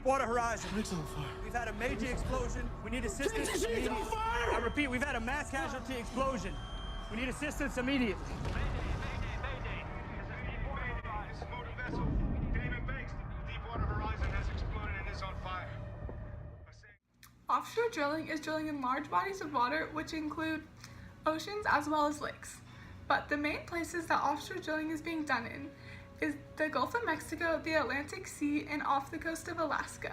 Deepwater Horizon. Rigs on fire. We've had a major explosion. We need assistance immediately. On fire! I repeat, we've had a mass casualty explosion. We need assistance immediately. Mayday. This is motor vessel. Damon Banks, Deepwater Horizon has exploded and is on fire. Offshore drilling is drilling in large bodies of water, which include oceans as well as lakes. But the main places that offshore drilling is being done in is the Gulf of Mexico, the Atlantic Sea, and off the coast of Alaska.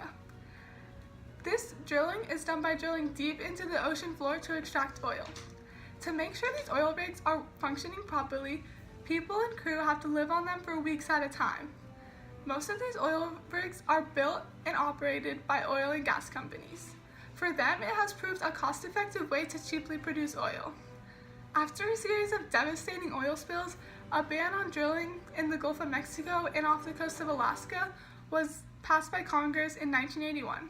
This drilling is done by drilling deep into the ocean floor to extract oil. To make sure these oil rigs are functioning properly, people and crew have to live on them for weeks at a time. Most of these oil rigs are built and operated by oil and gas companies. For them, it has proved a cost-effective way to cheaply produce oil. After a series of devastating oil spills, a ban on drilling in the Gulf of Mexico and off the coast of Alaska was passed by Congress in 1981.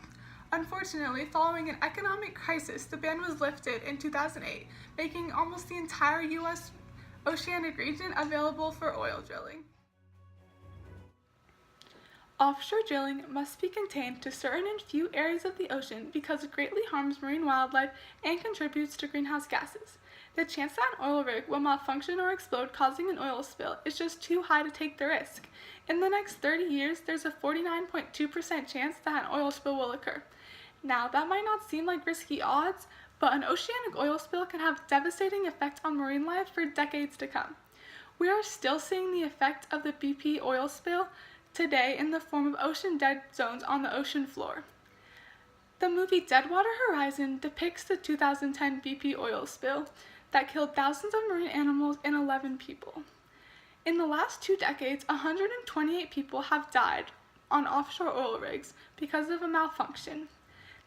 Unfortunately, following an economic crisis, the ban was lifted in 2008, making almost the entire U.S. oceanic region available for oil drilling. Offshore drilling must be contained to certain and few areas of the ocean because it greatly harms marine wildlife and contributes to greenhouse gases. The chance that an oil rig will malfunction or explode, causing an oil spill, is just too high to take the risk. In the next 30 years, there's a 49.2% chance that an oil spill will occur. Now, that might not seem like risky odds, but an oceanic oil spill can have a devastating effect on marine life for decades to come. We are still seeing the effect of the BP oil spill today in the form of ocean dead zones on the ocean floor. The movie Deepwater Horizon depicts the 2010 BP oil spill that killed thousands of marine animals and 11 people. In the last 2 decades, 128 people have died on offshore oil rigs because of a malfunction.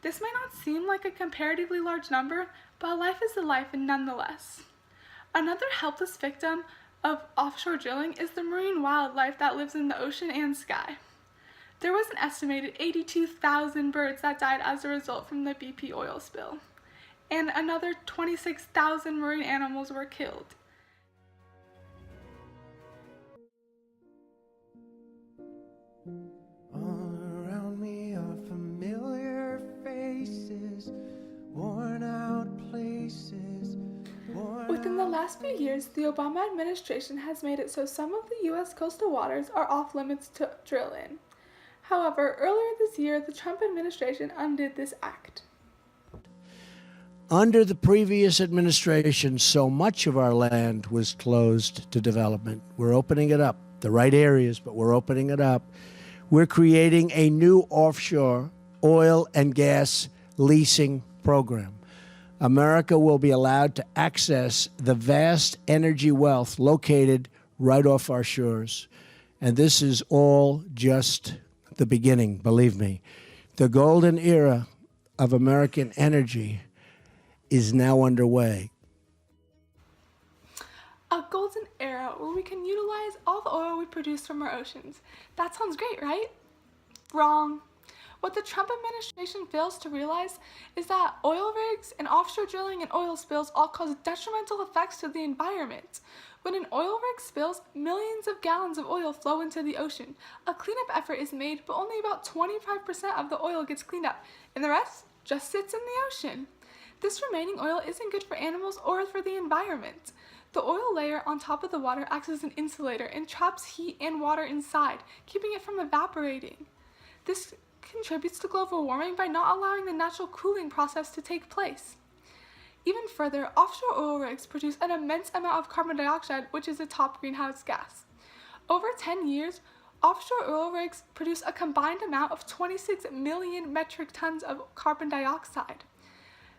This might not seem like a comparatively large number, but a life is a life nonetheless. Another helpless victim of offshore drilling is the marine wildlife that lives in the ocean and sky. There was an estimated 82,000 birds that died as a result from the BP oil spill, and another 26,000 marine animals were killed. All around me are familiar faces, worn out places. Within the last few years, the Obama administration has made it so some of the U.S. coastal waters are off limits to drill in. However, earlier this year, the Trump administration undid this act. Under the previous administration, so much of our land was closed to development. We're opening it up, the right areas, but we're opening it up. We're creating a new offshore oil and gas leasing program. America will be allowed to access the vast energy wealth located right off our shores. And this is all just the beginning, believe me. The golden era of American energy is now underway. A golden era where we can utilize all the oil we produce from our oceans. That sounds great, right? Wrong. What the Trump administration fails to realize is that oil rigs and offshore drilling and oil spills all cause detrimental effects to the environment. When an oil rig spills, millions of gallons of oil flow into the ocean. A cleanup effort is made, but only about 25% of the oil gets cleaned up, and the rest just sits in the ocean. This remaining oil isn't good for animals or for the environment. The oil layer on top of the water acts as an insulator and traps heat and water inside, keeping it from evaporating. This contributes to global warming by not allowing the natural cooling process to take place. Even further, offshore oil rigs produce an immense amount of carbon dioxide, which is a top greenhouse gas. Over 10 years, offshore oil rigs produce a combined amount of 26 million metric tons of carbon dioxide.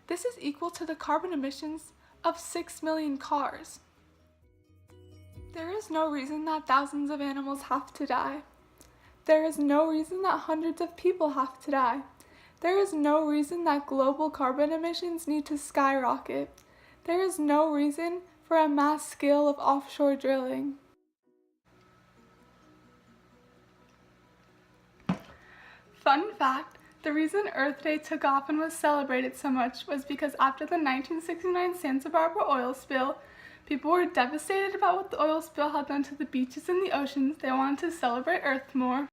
This is equal to the carbon emissions of 6 million cars. There is no reason that thousands of animals have to die. There is no reason that hundreds of people have to die. There is no reason that global carbon emissions need to skyrocket. There is no reason for a mass scale of offshore drilling. Fun fact, the reason Earth Day took off and was celebrated so much was because after the 1969 Santa Barbara oil spill, people were devastated about what the oil spill had done to the beaches and the oceans. They wanted to celebrate Earth more.